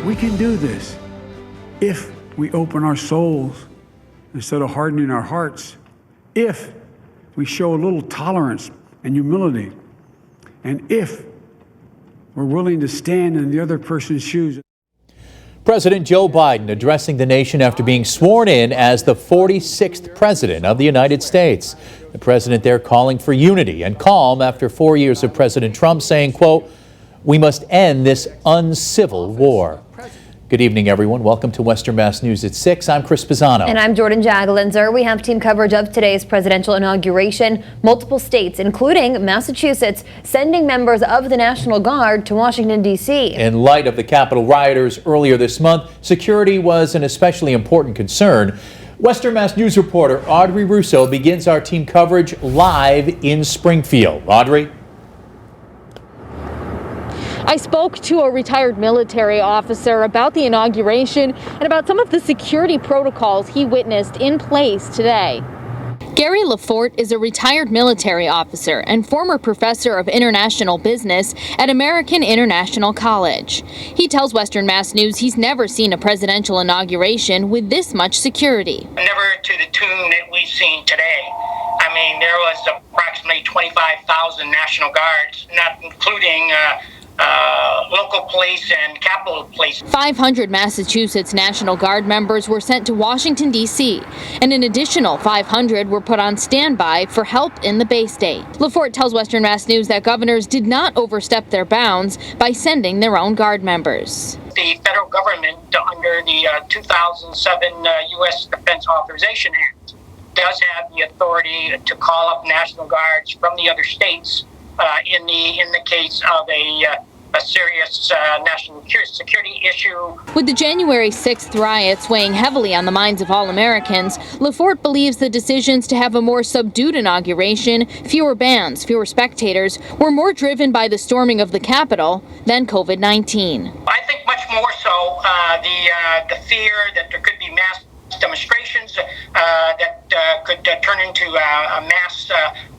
We can do this if we open our souls instead of hardening our hearts, if we show a little tolerance and humility, and if we're willing to stand in the other person's shoes. President Joe Biden addressing the nation after being sworn in as the 46th president of the United States. The president there calling for unity and calm after 4 years of President Trump saying, quote, "We must end this uncivil war." Good evening, everyone. Welcome to Western Mass News at 6. I'm Chris Pisano. And I'm Jordyn Jagolinzer. We have team coverage of today's presidential inauguration. Multiple states, including Massachusetts, sending members of the National Guard to Washington, D.C. In light of the Capitol rioters earlier this month, security was an especially important concern. Western Mass News reporter Audrey Russo begins our team coverage live in Springfield. Audrey? I spoke to a retired military officer about the inauguration and about some of the security protocols he witnessed in place today. Gary Lafort is a retired military officer and former professor of international business at American International College. He tells Western Mass News he's never seen a presidential inauguration with this much security. Never to the tune that we've seen today. I mean, there was approximately 25,000 National Guards, not including local police and Capitol Police. 500 Massachusetts National Guard members were sent to Washington, D.C., and an additional 500 were put on standby for help in the Bay State. Lafort tells Western Mass News that governors did not overstep their bounds by sending their own Guard members. The federal government, under the 2007 U.S. Defense Authorization Act, does have the authority to call up National Guards from the other states in the case of a serious national security issue. With the January 6th riots weighing heavily on the minds of all Americans, Lafort believes the decisions to have a more subdued inauguration, fewer bands, fewer spectators, were more driven by the storming of the Capitol than COVID-19. I think much more so the fear that there could be mass demonstrations that could turn into mass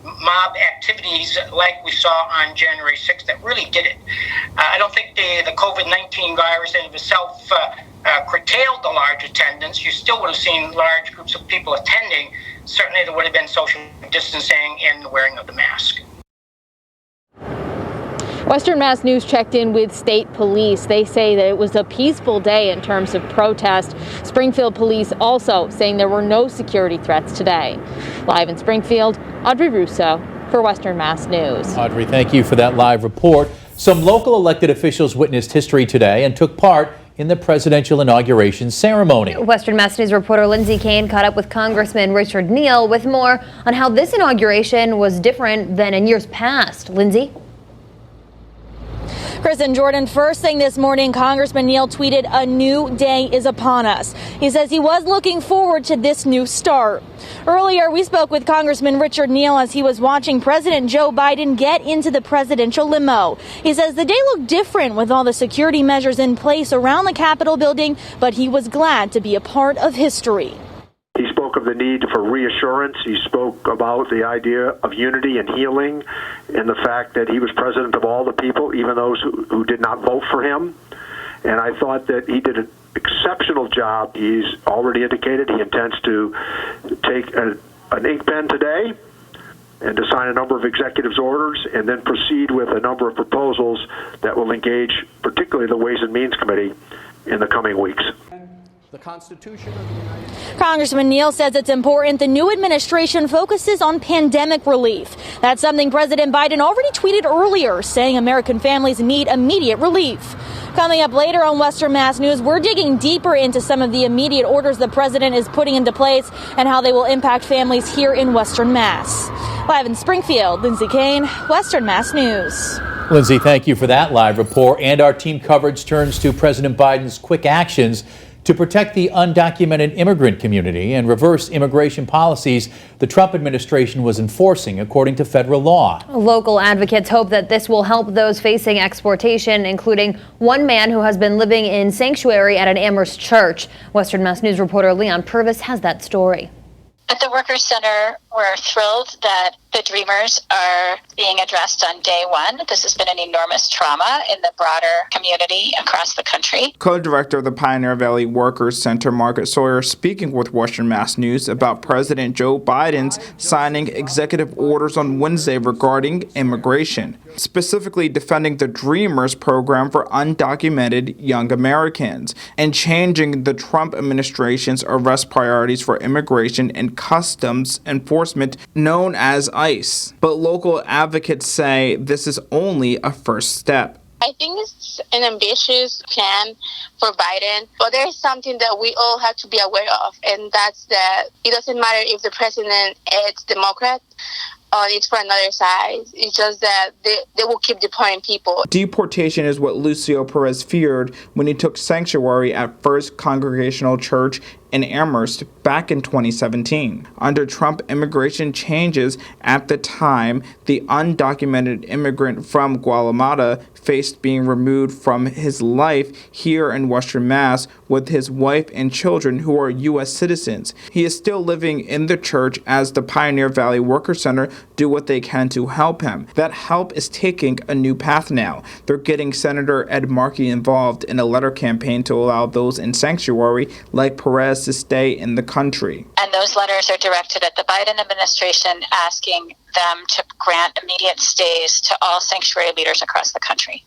mob activities like we saw on January 6th that really did it. I don't think the COVID-19 virus in of itself curtailed the large attendance. You still would have seen large groups of people attending. Certainly there would have been social distancing and the wearing of the mask. Western Mass News checked in with state police. They say that it was a peaceful day in terms of protest. Springfield police also saying there were no security threats today. Live in Springfield, Audrey Russo for Western Mass News. Audrey, thank you for that live report. Some local elected officials witnessed history today and took part in the presidential inauguration ceremony. Western Mass News reporter Lindsay Kane caught up with Congressman Richard Neal with more on how this inauguration was different than in years past. Lindsay? Chris and Jordan, first thing this morning, Congressman Neal tweeted, "A new day is upon us." He says he was looking forward to this new start. Earlier, we spoke with Congressman Richard Neal as he was watching President Joe Biden get into the presidential limo. He says the day looked different with all the security measures in place around the Capitol building, but he was glad to be a part of history. He spoke of the need for reassurance. He spoke about the idea of unity and healing and the fact that he was president of all the people, even those who did not vote for him. And I thought that he did an exceptional job. He's already indicated he intends to take an ink pen today and to sign a number of executive orders and then proceed with a number of proposals that will engage particularly the Ways and Means Committee in the coming weeks. The Constitution of the United States. Congressman Neal says it's important the new administration focuses on pandemic relief. That's something President Biden already tweeted earlier, saying American families need immediate relief. Coming up later on Western Mass News, we're digging deeper into some of the immediate orders the president is putting into place and how they will impact families here in Western Mass. Live in Springfield, Lindsay Kane, Western Mass News. Lindsay, thank you for that live report. And our team coverage turns to President Biden's quick actions to protect the undocumented immigrant community and reverse immigration policies the Trump administration was enforcing according to federal law. Local advocates hope that this will help those facing exportation, including one man who has been living in sanctuary at an Amherst church. Western Mass News reporter Leon Purvis has that story. At the Workers Center, we're thrilled that The Dreamers are being addressed on day one. This has been an enormous trauma in the broader community across the country. Co-director of the Pioneer Valley Workers Center, Margaret Sawyer, speaking with Western Mass News about President Joe Biden's signing executive orders on Wednesday regarding immigration, specifically defending the Dreamers program for undocumented young Americans and changing the Trump administration's arrest priorities for immigration and customs enforcement known as ICE. But local advocates say this is only a first step. I think it's an ambitious plan for Biden, but there's something that we all have to be aware of, and that's that it doesn't matter if the president is Democrat or it's for another side. It's just that they will keep deporting people. Deportation is what Lucio Perez feared when he took sanctuary at First Congregational Church in Amherst back in 2017. Under Trump immigration changes at the time, the undocumented immigrant from Guatemala faced being removed from his life here in Western Mass with his wife and children who are U.S. citizens. He is still living in the church as the Pioneer Valley Worker Center do what they can to help him. That help is taking a new path now. They're getting Senator Ed Markey involved in a letter campaign to allow those in sanctuary like Perez to stay in the country. And those letters are directed at the Biden administration asking them to grant immediate stays to all sanctuary leaders across the country.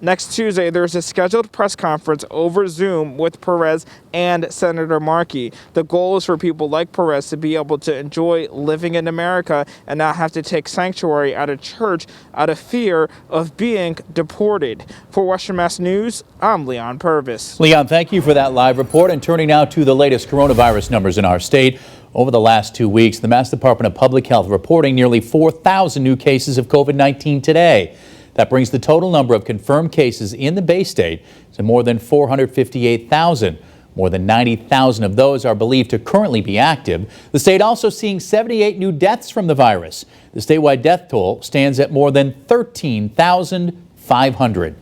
Next Tuesday, there's a scheduled press conference over Zoom with Perez and Senator Markey. The goal is for people like Perez to be able to enjoy living in America and not have to take sanctuary at a church out of fear of being deported. For Western Mass News, I'm Leon Purvis. Leon, thank you for that live report. And turning now to the latest coronavirus numbers in our state. Over the last 2 weeks, the Mass Department of Public Health reporting nearly 4,000 new cases of COVID-19 today. That brings the total number of confirmed cases in the Bay State to more than 458,000. More than 90,000 of those are believed to currently be active. The state also seeing 78 new deaths from the virus. The statewide death toll stands at more than 13,500.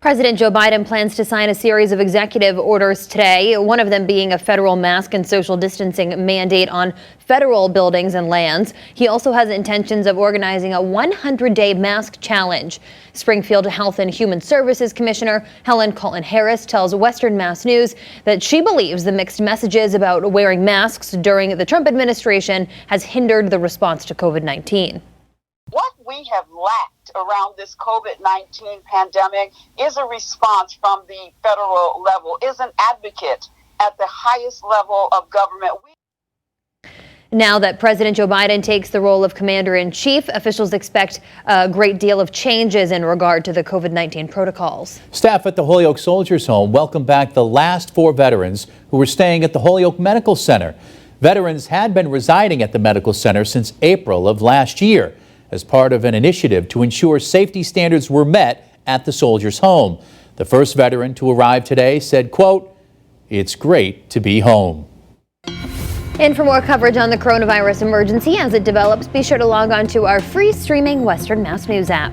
President Joe Biden plans to sign a series of executive orders today, one of them being a federal mask and social distancing mandate on federal buildings and lands. He also has intentions of organizing a 100-day mask challenge. Springfield Health and Human Services Commissioner Helen Colton-Harris tells Western Mass News that she believes the mixed messages about wearing masks during the Trump administration has hindered the response to COVID-19. What we have lacked around this COVID-19 pandemic is a response from the federal level, is an advocate at the highest level of government. Now that President Joe Biden takes the role of commander-in-chief, officials expect a great deal of changes in regard to the COVID-19 protocols. Staff at the Holyoke Soldiers Home welcomed back the last 4 veterans who were staying at the Holyoke Medical Center. Veterans had been residing at the medical center since April of last year as part of an initiative to ensure safety standards were met at the Soldiers Home. The first veteran to arrive today said, quote, "It's great to be home." And for more coverage on the coronavirus emergency as it develops, be sure to log on to our free streaming Western Mass News app.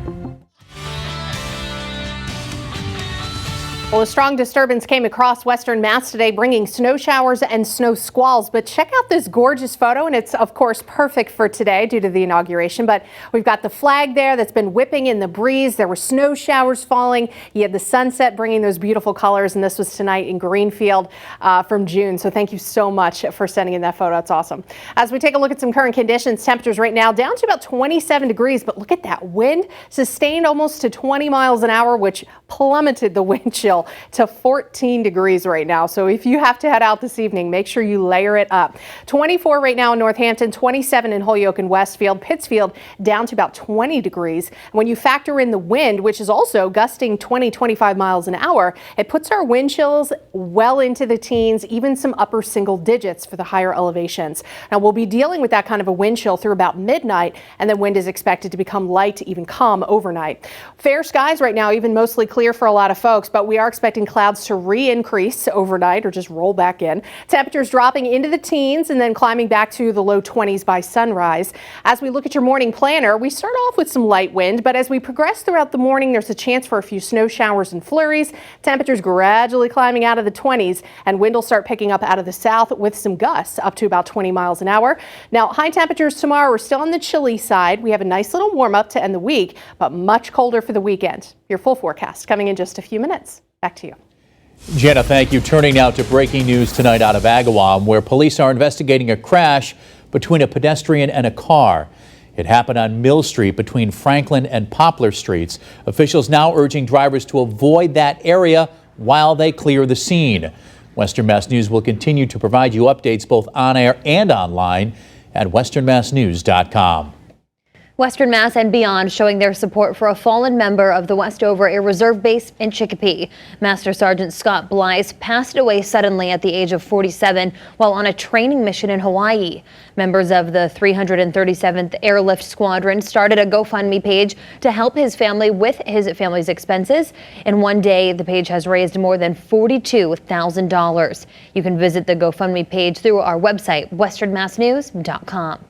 Well, a strong disturbance came across Western Mass today, bringing snow showers and snow squalls. But check out this gorgeous photo, and it's, of course, perfect for today due to the inauguration. But we've got the flag there that's been whipping in the breeze. There were snow showers falling. You had the sunset bringing those beautiful colors, and this was tonight in Greenfield from June. So thank you so much for sending in that photo. It's awesome. As we take a look at some current conditions, temperatures right now down to about 27 degrees. But look at that wind, sustained almost to 20 miles an hour, which plummeted the wind chill to 14 degrees right now. So if you have to head out this evening, make sure you layer it up. 24 right now in Northampton, 27 in Holyoke and Westfield. Pittsfield down to about 20 degrees. When you factor in the wind, which is also gusting 20-25 miles an hour, it puts our wind chills well into the teens, even some upper single digits for the higher elevations. Now we'll be dealing with that kind of a wind chill through about midnight, and then wind is expected to become light to even calm overnight. Fair skies right now, even mostly clear for a lot of folks, but we are expecting clouds to re-increase overnight or just roll back in. Temperatures dropping into the teens and then climbing back to the low 20s by sunrise. As we look at your morning planner, we start off with some light wind, but as we progress throughout the morning, there's a chance for a few snow showers and flurries. Temperatures gradually climbing out of the 20s, and wind will start picking up out of the south with some gusts up to about 20 miles an hour. Now, high temperatures tomorrow are still on the chilly side. We have a nice little warm up to end the week, but much colder for the weekend. Your full forecast coming in just a few minutes. Back to you. Janna, thank you. Turning now to breaking news tonight out of Agawam, where police are investigating a crash between a pedestrian and a car. It happened on Mill Street between Franklin and Poplar Streets. Officials now urging drivers to avoid that area while they clear the scene. Western Mass News will continue to provide you updates both on air and online at westernmassnews.com. Western Mass and beyond showing their support for a fallen member of the Westover Air Reserve Base in Chicopee. Master Sergeant Scott Blythe passed away suddenly at the age of 47 while on a training mission in Hawaii. Members of the 337th Airlift Squadron started a GoFundMe page to help his family with his family's expenses. In one day, the page has raised more than $42,000. You can visit the GoFundMe page through our website, westernmassnews.com.